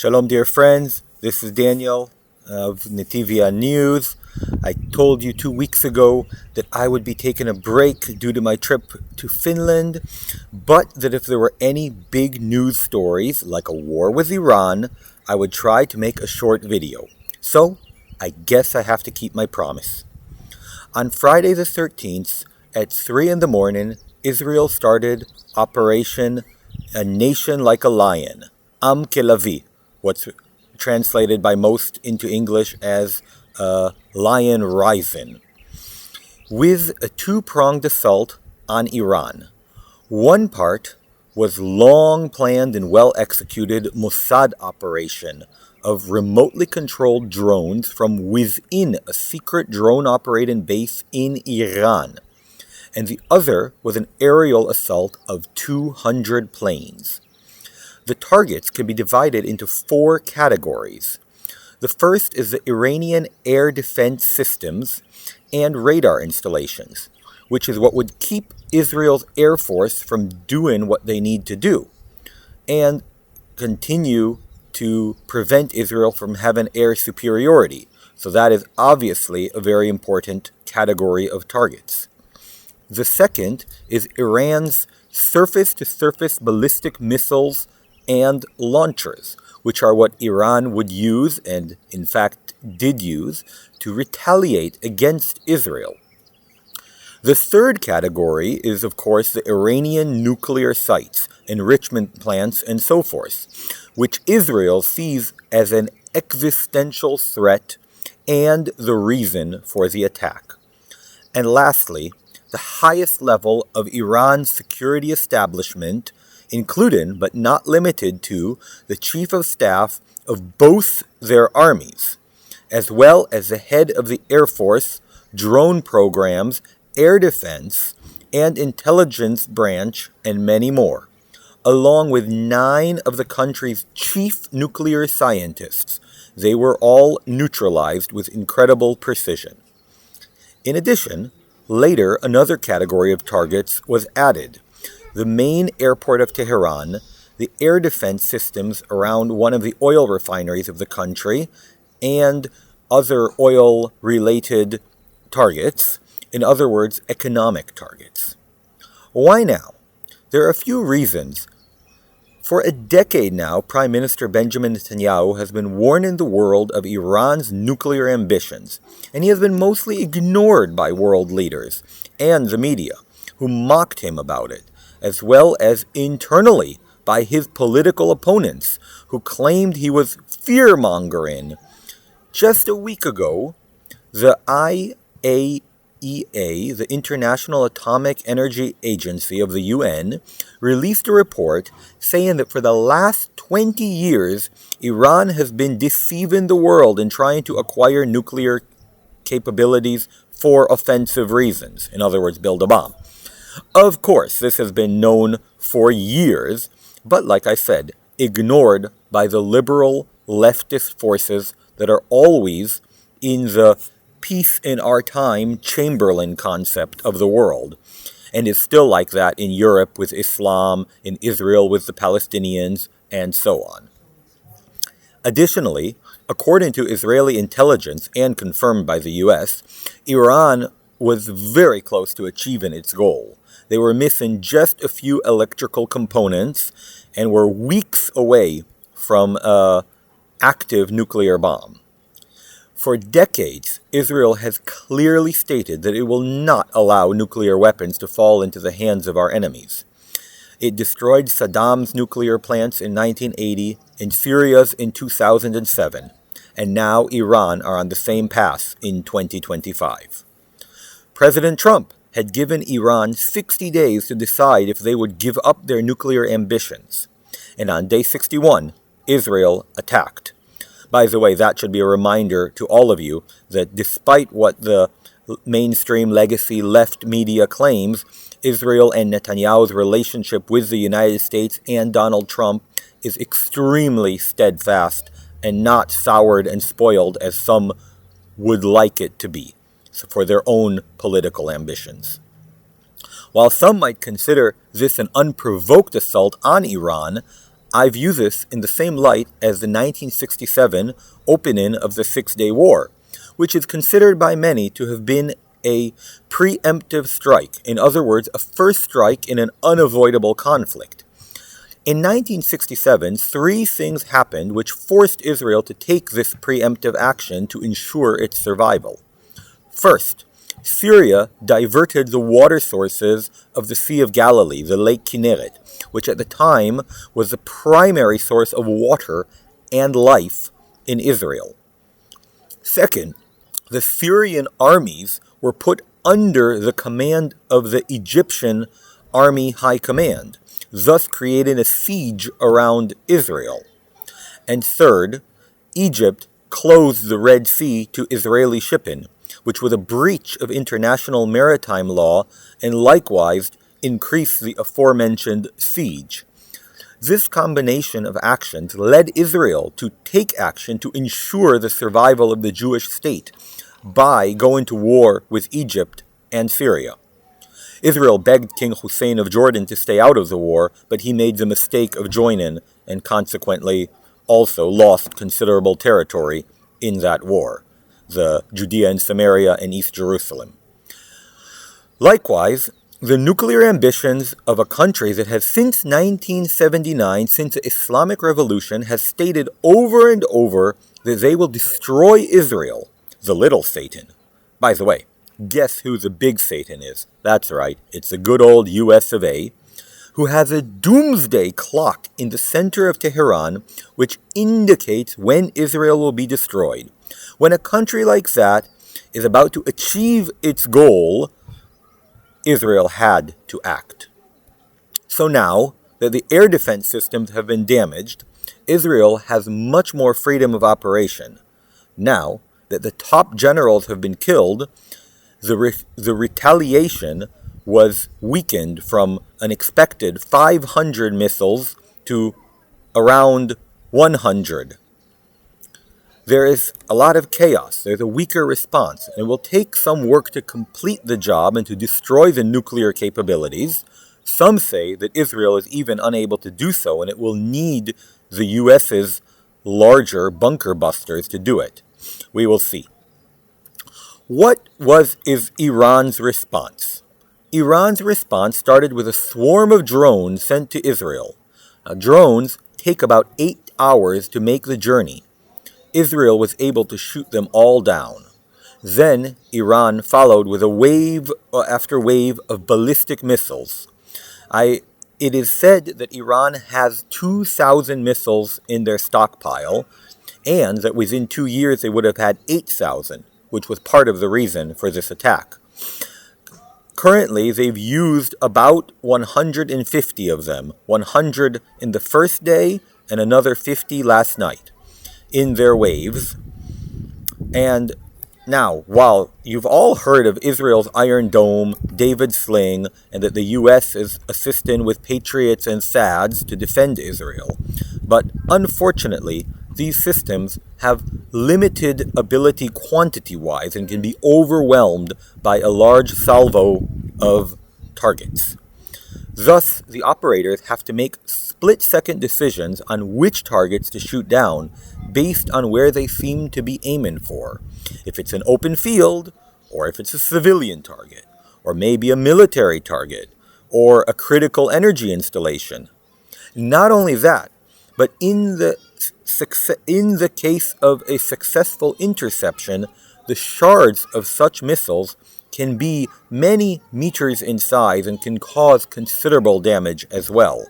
Shalom, dear friends. This is Daniel of Netivyah News. I told you 2 weeks ago that I would be taking a break due to my trip to Finland, but that if there were any big news stories, like a war with Iran, I would try to make a short video. So, I guess I have to keep my promise. On Friday the 13th, at 3 in the morning, Israel started Operation A Nation Like a Lion, Am Kelavi, what's translated by most into English as Lion Rising, with a two-pronged assault on Iran. One part was long-planned and well-executed Mossad operation of remotely controlled drones from within a secret drone-operating base in Iran, and the other was an aerial assault of 200 planes. The targets can be divided into 4 categories. The first is the Iranian air defense systems and radar installations, which is what would keep Israel's Air Force from doing what they need to do, and continue to prevent Israel from having air superiority. So that is obviously a very important category of targets. The second is Iran's surface-to-surface ballistic missiles and launchers, which are what Iran would use, and in fact did use, to retaliate against Israel. The third category is, of course, the Iranian nuclear sites, enrichment plants, and so forth, which Israel sees as an existential threat and the reason for the attack. And lastly, the highest level of Iran's security establishment, including, but not limited to, the chief of staff of both their armies, as well as the head of the Air Force, drone programs, air defense, and intelligence branch, and many more, along with 9 of the country's chief nuclear scientists. They were all neutralized with incredible precision. In addition, later another category of targets was added: the main airport of Tehran, the air defense systems around one of the oil refineries of the country, and other oil-related targets, in other words, economic targets. Why now? There are a few reasons. For a decade now, Prime Minister Benjamin Netanyahu has been warning the world of Iran's nuclear ambitions, and he has been mostly ignored by world leaders and the media, who mocked him about it, as well as internally by his political opponents, who claimed he was fear-mongering. Just a week ago, the IAEA, the International Atomic Energy Agency of the UN, released a report saying that for the last 20 years, Iran has been deceiving the world in trying to acquire nuclear capabilities for offensive reasons. In other words, build a bomb. Of course, this has been known for years, but like I said, ignored by the liberal leftist forces that are always in the peace in our time Chamberlain concept of the world, and is still like that in Europe with Islam, in Israel with the Palestinians, and so on. Additionally, according to Israeli intelligence and confirmed by the US, Iran was very close to achieving its goal. They were missing just a few electrical components and were weeks away from an active nuclear bomb. For decades, Israel has clearly stated that it will not allow nuclear weapons to fall into the hands of our enemies. It destroyed Saddam's nuclear plants in 1980 and Syria's in 2007, and now Iran are on the same path in 2025. President Trump had given Iran 60 days to decide if they would give up their nuclear ambitions. And on day 61, Israel attacked. By the way, that should be a reminder to all of you that despite what the mainstream legacy left media claims, Israel and Netanyahu's relationship with the United States and Donald Trump is extremely steadfast and not soured and spoiled as some would like it to be, for their own political ambitions. While some might consider this an unprovoked assault on Iran, I view this in the same light as the 1967 opening of the Six-Day War, which is considered by many to have been a preemptive strike, in other words, a first strike in an unavoidable conflict. In 1967, three things happened which forced Israel to take this preemptive action to ensure its survival. First, Syria diverted the water sources of the Sea of Galilee, the Lake Kinneret, which at the time was the primary source of water and life in Israel. Second, the Syrian armies were put under the command of the Egyptian Army High Command, thus creating a siege around Israel. And third, Egypt closed the Red Sea to Israeli shipping, which was a breach of international maritime law and likewise increased the aforementioned siege. This combination of actions led Israel to take action to ensure the survival of the Jewish state by going to war with Egypt and Syria. Israel begged King Hussein of Jordan to stay out of the war, but he made the mistake of joining and consequently also lost considerable territory in that war, the Judea and Samaria and East Jerusalem. Likewise, the nuclear ambitions of a country that has since 1979, since the Islamic Revolution, has stated over and over that they will destroy Israel, the little Satan. By the way, guess who the big Satan is? That's right, it's the good old US of A, who has a doomsday clock in the center of Tehran which indicates when Israel will be destroyed. When a country like that is about to achieve its goal, Israel had to act. So now that the air defense systems have been damaged, Israel has much more freedom of operation. Now that the top generals have been killed, the retaliation was weakened from an expected 500 missiles to around 100. There is a lot of chaos. There's a weaker response. And it will take some work to complete the job and to destroy the nuclear capabilities. Some say that Israel is even unable to do so, and it will need the US's larger bunker busters to do it. We will see. What is Iran's response? Iran's response started with a swarm of drones sent to Israel. Now, drones take about 8 hours to make the journey. Israel was able to shoot them all down. Then Iran followed with a wave after wave of ballistic missiles. It is said that Iran has 2,000 missiles in their stockpile, and that within 2 years they would have had 8,000, which was part of the reason for this attack. Currently, they've used about 150 of them, 100 in the first day and another 50 last night, in their waves. And now, while you've all heard of Israel's Iron Dome, David Sling, and that the U.S. is assisting with Patriots and SADs to defend Israel, but unfortunately, these systems have limited ability quantity-wise and can be overwhelmed by a large salvo of targets. Thus, the operators have to make split-second decisions on which targets to shoot down based on where they seem to be aiming for. If it's an open field, or if it's a civilian target, or maybe a military target, or a critical energy installation. Not only that, but in the case of a successful interception, the shards of such missiles can be many meters in size and can cause considerable damage as well.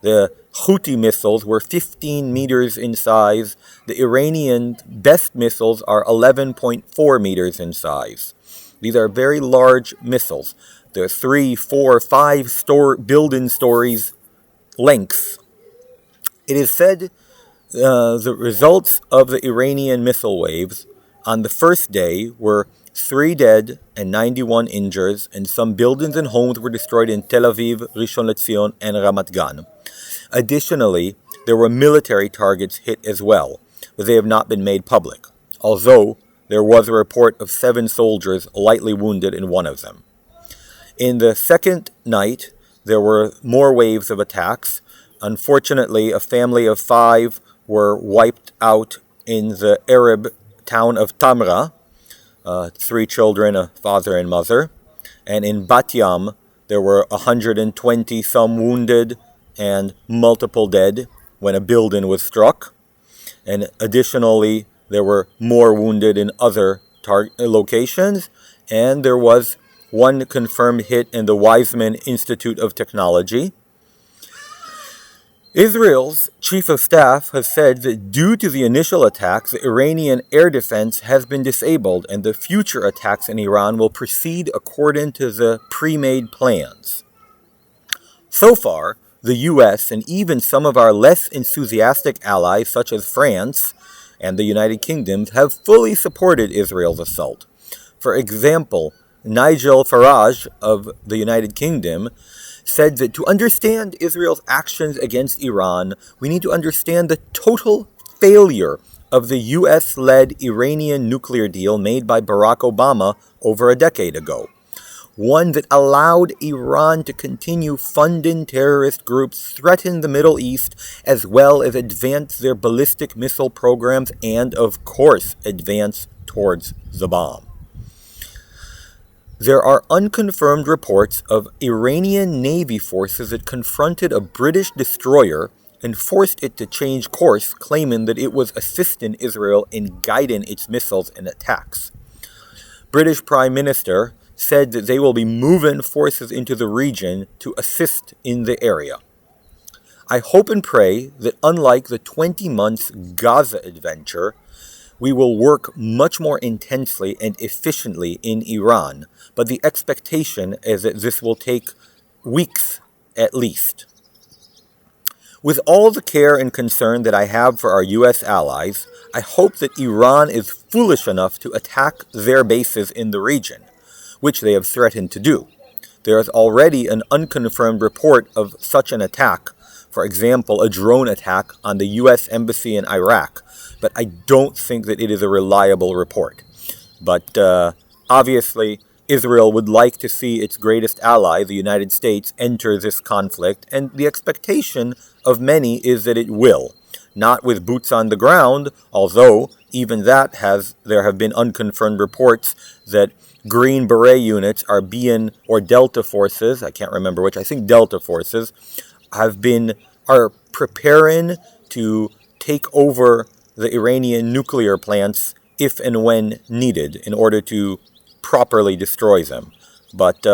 The Houthi missiles were 15 meters in size. The Iranian best missiles are 11.4 meters in size. These are very large missiles. They're 3, 4, 5 building stories lengths. It is said the results of the Iranian missile waves on the first day were 3 dead and 91 injured, and some buildings and homes were destroyed in Tel Aviv, Rishon LeZion, and Ramat Gan. Additionally, there were military targets hit as well, but they have not been made public, although there was a report of 7 soldiers lightly wounded in one of them. In the second night, there were more waves of attacks. Unfortunately, a family of 5 were wiped out in the Arab town of Tamra, 3 children, a father and mother. And in Bat Yam, there were 120, some wounded and multiple dead when a building was struck. And additionally, there were more wounded in other locations. And there was one confirmed hit in the Weizmann Institute of Technology. Israel's chief of staff has said that due to the initial attacks, the Iranian air defense has been disabled and the future attacks in Iran will proceed according to the pre-made plans. So far, the US and even some of our less enthusiastic allies such as France and the United Kingdom have fully supported Israel's assault. For example, Nigel Farage of the United Kingdom said that to understand Israel's actions against Iran, we need to understand the total failure of the US-led Iranian nuclear deal made by Barack Obama over a decade ago. One that allowed Iran to continue funding terrorist groups, threaten the Middle East, as well as advance their ballistic missile programs and, of course, advance towards the bomb. There are unconfirmed reports of Iranian Navy forces that confronted a British destroyer and forced it to change course, claiming that it was assisting Israel in guiding its missiles and attacks. British Prime Minister said that they will be moving forces into the region to assist in the area. I hope and pray that unlike the 20 months Gaza adventure, we will work much more intensely and efficiently in Iran, but the expectation is that this will take weeks at least. With all the care and concern that I have for our US allies, I hope that Iran is foolish enough to attack their bases in the region, which they have threatened to do. There is already an unconfirmed report of such an attack, for example, a drone attack on the US embassy in Iraq, but I don't think that it is a reliable report. But obviously, Israel would like to see its greatest ally, the United States, enter this conflict, and the expectation of many is that it will. Not with boots on the ground, although even that there have been unconfirmed reports that Green Beret units are or Delta forces, I can't remember which, I think Delta forces, are preparing to take over the Iranian nuclear plants if and when needed in order to properly destroy them. But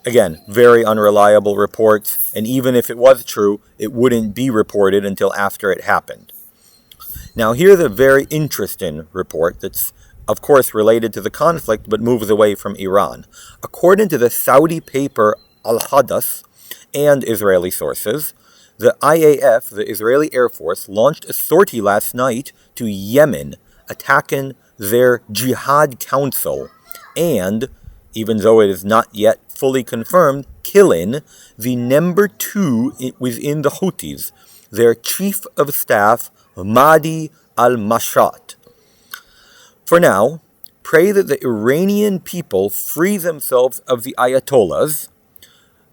again, very unreliable reports, and even if it was true, it wouldn't be reported until after it happened. Now here's a very interesting report that's of course related to the conflict but moves away from Iran. According to the Saudi paper Al-Hadath and Israeli sources, the IAF, the Israeli Air Force, launched a sortie last night to Yemen, attacking their Jihad Council, and, even though it is not yet fully confirmed, killing the number 2 within the Houthis, their chief of staff, Mahdi al-Mashat. For now, pray that the Iranian people free themselves of the Ayatollahs.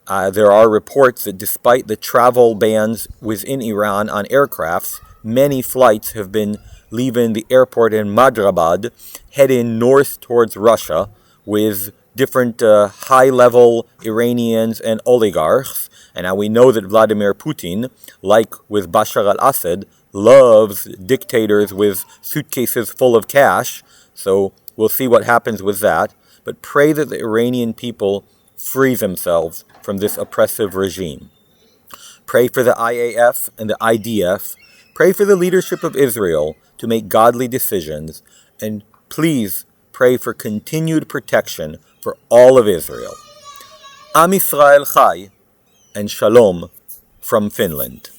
There are reports that despite the travel bans within Iran on aircrafts, many flights have been leaving the airport in Madrabad, heading north towards Russia, with different high-level Iranians and oligarchs. And now we know that Vladimir Putin, like with Bashar al-Assad, loves dictators with suitcases full of cash. So we'll see what happens with that. But pray that the Iranian people free themselves from this oppressive regime. Pray for the IAF and the IDF. Pray for the leadership of Israel to make godly decisions. And please pray for continued protection for all of Israel. Am Yisrael Chai, and Shalom from Finland.